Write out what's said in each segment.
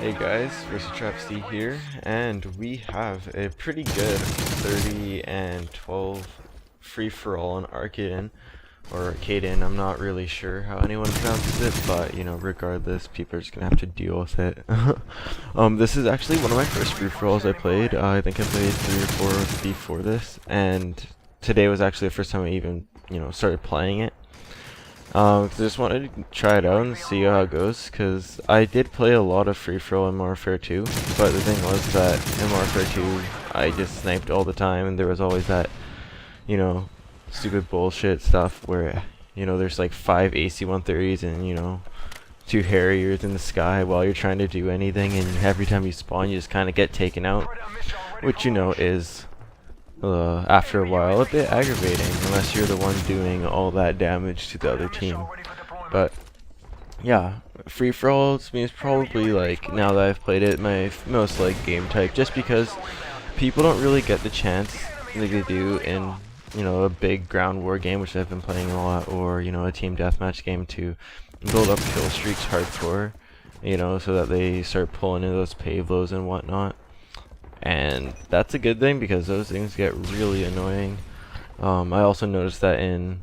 Hey guys, VerSa Travesty here, and we have a pretty good 30 and 12 free-for-all on Arkadan, or Arkadan. I'm not really sure how anyone pronounces it, but you know, regardless, people are just gonna have to deal with it. This is actually one of my first free-for-alls I played. I think I played 3 or 4 before this, and today was actually the first time I even, started playing it. I just wanted to try it out and see how it goes, because I did play a lot of free-for-all in Warfare 2, but the thing was that in Warfare 2, I just sniped all the time, and there was always that, stupid bullshit stuff where, there's like 5 AC-130s and, 2 Harriers in the sky while you're trying to do anything, and every time you spawn, you just kind of get taken out, which, is after a while a bit aggravating unless you're the one doing all that damage to the other team. But yeah, free-for-all to me is probably, like, now that I've played it, my most like game type, just because people don't really get the chance like they do in a big ground war game, which I've been playing a lot, or a team deathmatch game, to build up kill streaks hardcore, so that they start pulling in those payloads and whatnot. And that's a good thing, because those things get really annoying. I also noticed that in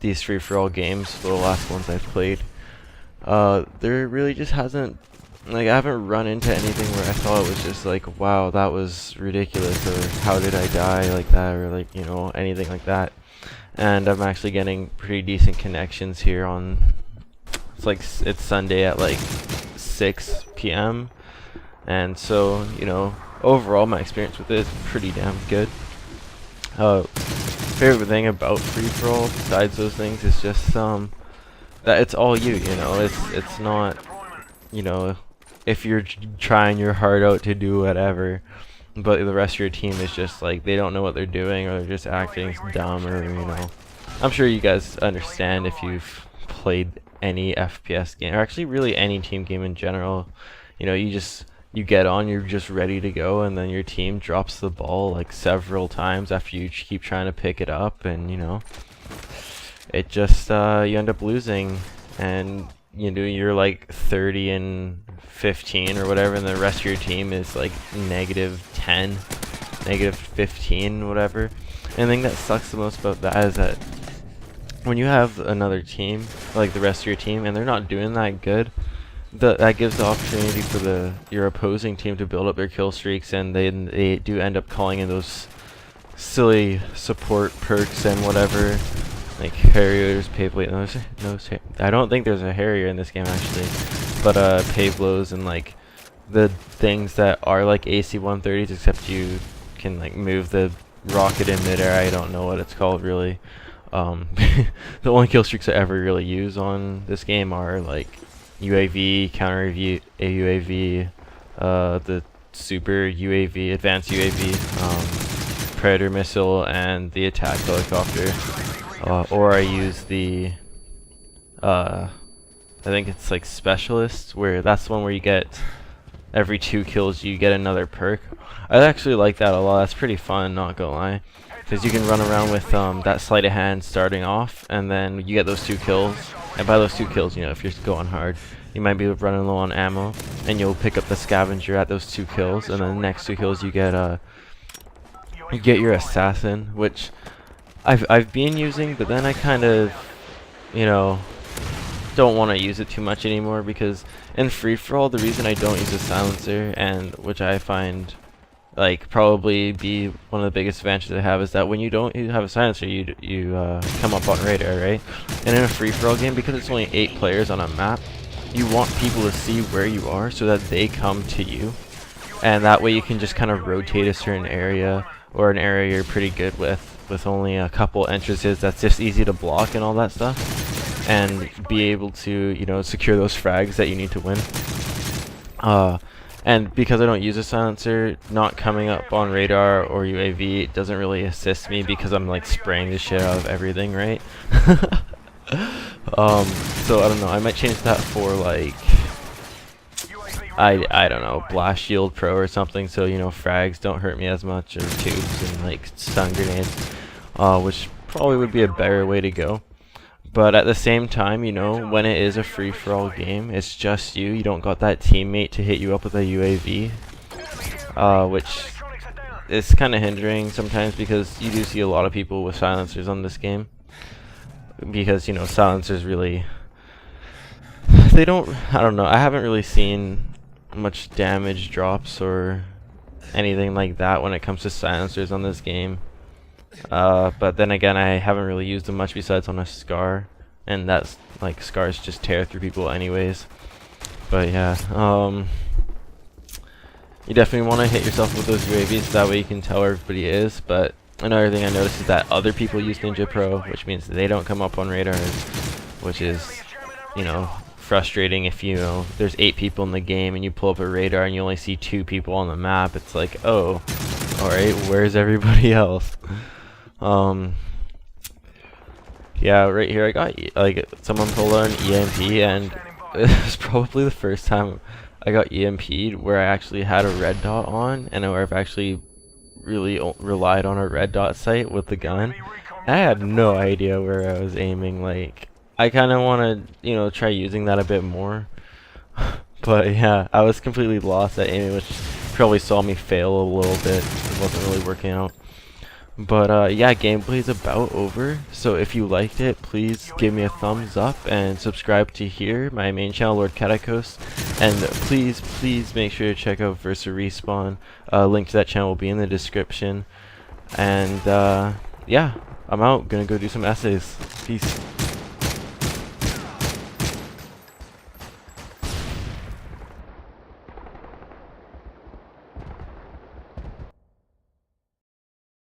these free-for-all games, the last ones I've played, there really just hasn't, I haven't run into anything where I thought it was just like, wow, that was ridiculous, or how did I die like that, or like, anything like that. And I'm actually getting pretty decent connections here on, it's Sunday at like 6 p.m. And so, overall, my experience with it is pretty damn good. Favorite thing about free-for-all, besides those things, is just that it's all you. It's not, if you're trying your heart out to do whatever, but the rest of your team is just like, they don't know what they're doing, or they're just acting dumb, or I'm sure you guys understand if you've played any FPS game, or actually really any team game in general. You get on, you're just ready to go, and then your team drops the ball like several times after you keep trying to pick it up, and it just you end up losing, and you're like 30 and 15 or whatever, and the rest of your team is like -10, -15, whatever. And the thing that sucks the most about that is that when you have another team, like the rest of your team, and they're not doing that good, that gives the opportunity for your opposing team to build up their kill streaks, and they do end up calling in those silly support perks and whatever, like Harriers, Payblades. I don't think there's a Harrier in this game actually, but Payblades and like the things that are like AC-130s, except you can like move the rocket in midair. I don't know what it's called really. The only kill streaks I ever really use on this game are like UAV, counter UAV, the super UAV, advanced UAV, predator missile, and the attack helicopter. Or I use the, I think it's like specialist, where that's the one where you get every 2 kills you get another perk. I actually like that a lot. That's pretty fun, not gonna lie, because you can run around with that sleight of hand starting off, and then you get those 2 kills. And by those 2 kills, if you're going hard, you might be running low on ammo, and you'll pick up the scavenger at those 2 kills, and then the next 2 kills you get your assassin, which I've been using, but then I kind of, don't want to use it too much anymore, because in free-for-all, the reason I don't use a silencer, and which I find like probably be one of the biggest advantages I have, is that when you don't have a silencer, you come up on radar, right? And in a free-for-all game, because it's only 8 players on a map, you want people to see where you are so that they come to you, and that way you can just kind of rotate a certain area, or an area you're pretty good with only a couple entrances that's just easy to block and all that stuff, and be able to secure those frags that you need to win. And because I don't use a silencer, not coming up on radar or UAV, it doesn't really assist me, because I'm like spraying the shit out of everything, right? So I don't know, I might change that for like, I don't know, Blast Shield Pro or something, so frags don't hurt me as much, or tubes and like stun grenades, which probably would be a better way to go. But at the same time, you know, when it is a free-for-all game, it's just you. You don't got that teammate to hit you up with a UAV, which is kind of hindering sometimes, because you do see a lot of people with silencers on this game. Because, you know, silencers really, they don't, I don't know, I haven't really seen much damage drops or anything like that when it comes to silencers on this game. But then again, I haven't really used them much besides on a Scar, and that's like, Scars just tear through people anyways. But yeah, you definitely want to hit yourself with those UAVs, that way you can tell where everybody is. But another thing I noticed is that other people use Ninja Pro, which means they don't come up on radars, which is, you know, frustrating. If, you know, there's 8 people in the game and you pull up a radar and you only see 2 people on the map, it's like, oh, alright, where's everybody else? Yeah, right here I got, like, someone pulled on EMP, and it was probably the first time I got EMP'd where I actually had a red dot on, and where I've actually really relied on a red dot sight with the gun. I had no idea where I was aiming. Like, I kind of want to, you know, try using that a bit more. But yeah, I was completely lost at aiming, which probably saw me fail a little bit. It wasn't really working out. But yeah, gameplay's about over, so if you liked it, please give me a thumbs up and subscribe to here, my main channel, Lord Catacos, and please make sure to check out VerSa Respawn. Link to that channel will be in the description. And yeah, I'm out, gonna go do some essays. Peace.